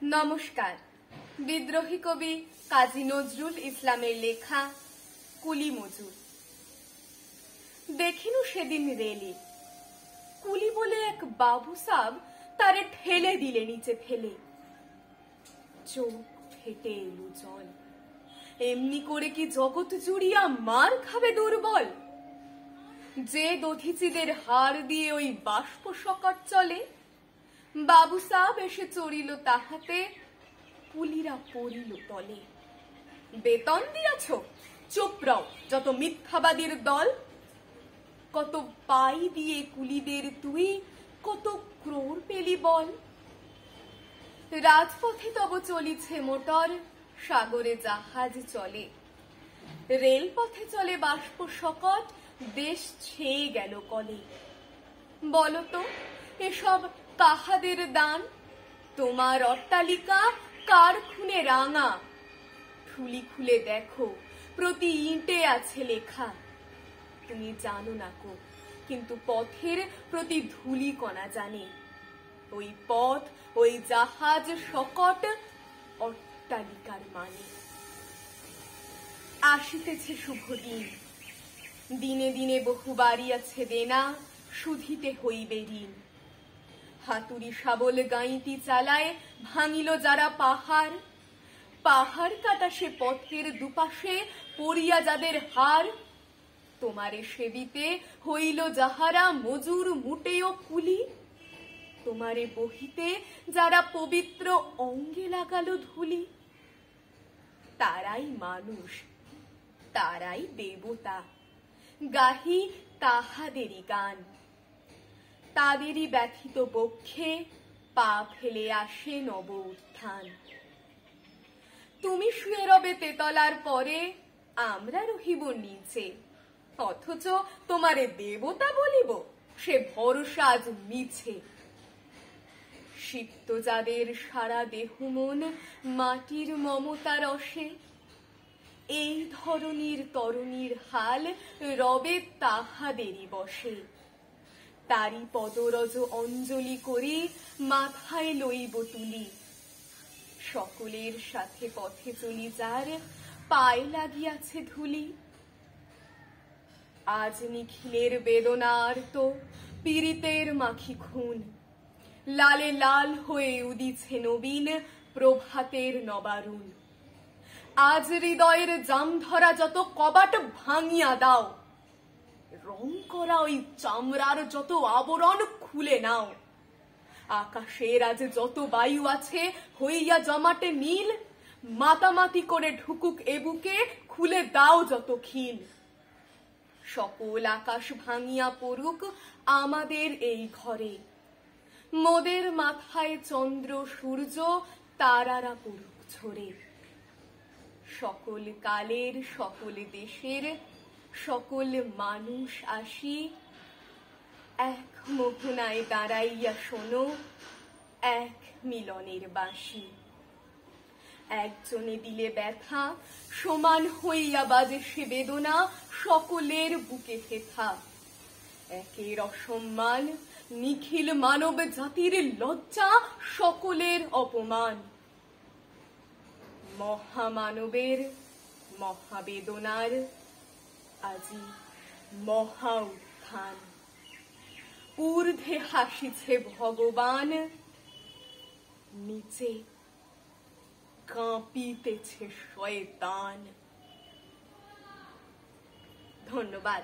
নমস্কার। বিদ্রোহী কবি কাজী নজরুল ইসলামের লেখা কুলি মজুর। দেখিনু সেদিন রেলে কুলি বলে এক বাবু সাব তারে ঠেলে দিলে নিচে ফেলে। চোখ ফেটে এলো জল। এমনি করে কি জগৎ জুড়িয়া মার খাবে দুর্বল? যে দধিচিদের হাড় দিয়ে ওই বাষ্প শকট চলে, বাবু সাব এসে চড়িল তাহাতে, কুলিরা পড়িল তলে। বেতন দিয়াছ? চুপ রও যত মিথ্যাবাদীর দল। কত পাই দিয়ে কুলিদের তুই কত ক্রোড় পেলি বল। রাজপথে তব চলিছে মোটর, সাগরে জাহাজ চলে। রেলপথে চলে বাষ্প শকট, দেশ ছেয়ে গেল কলে। বলতো এসব কাহাদের দান? তোমার অট্টালিকা কার খুনে রাঙা? ঠুলি খুলে দেখো, প্রতি ইঁটে আছে লেখা। তুমি জানো না কো, কিন্তু পথের প্রতি ধুলি কণা জানে। ওই পথ, ওই জাহাজ শকট অট্টালিকার মানে। আসিতেছে শুভ দিন, দিনে দিনে বহু বাড়ি আছে দেনা, শুধিতে হইবে ঋণ। হাতুড়ি শাবল গাঁইতি চালায়, ভাঙিল যারা পাহাড়। পাহাড় কাটা সে পথের দুপাশে পড়িয়া যাদের হাড়। তোমারে সেবিতে হইল যাহারা মজুর মুটেও কুলি। তোমারে বহিতে যারা পবিত্র অঙ্গে লাগালো ধুলি। তারাই মানুষ, তারাই দেবতা, গাহি তাহাদেরই গান। তাদেরই ব্যথিত বক্ষে পা ফেলে আসে নব উত্থান। তুমি শুয়ে রবে তেতলার পরে, আমরা রহিব নিচে। অথচ তোমারে দেবতা বলিব, সে ভরসা আজ মিছে। সিক্ত যাদের সারা দেহ মন মাটির মমতা রসে, এই ধরনীর তরণীর হাল রবে তাহাদেরই বসে। তারি পদরজ অঞ্জলি করি মাথায় লইব তুলি। সকলের সাথে পথে চলি যার পায়ে লাগিয়াছে ধুলি। আজ নিখিলের বেদনার তো পীড়িতের মাখি খুন। লালে লাল হয়ে উদিছে নবীন প্রভাতের নবারুণ। আজ হৃদয়ের জাম ধরা যত কবাট ভাঙিয়া দাও। রং করা ওই চামড়ার যত আবরণ খুলে নাও। আকাশের আজ যত বায়ু আছে হইয়া জমাটে নীল, মাতামাতি করে ঢুকুক এ বুকে, খুলে দাও যত খিল। সকল আকাশ ভাঙিয়া পড়ুক আমাদের এই ঘরে, মোদের মাথায় চন্দ্র সূর্য তারারা পড়ুক ঝরে। সকল কালের সকল দেশের সকল মানুষ আসি, এক মোহনায় দাঁড়াইয়া শোনো এক মিলনের বাঁশি। একজনে দিলে ব্যথা, সমান হইয়া বাজে সে বেদনা সকলের বুকে হেথা। একের অসম্মান নিখিল মানব জাতির লজ্জা, সকলের অপমান। মহামানবের মহাবেদনার আজি মহা উত্থান। ঊর্ধ্বে হাসিছে ভগবান, নিচে কাঁপিতেছে শয়তান। ধন্যবাদ।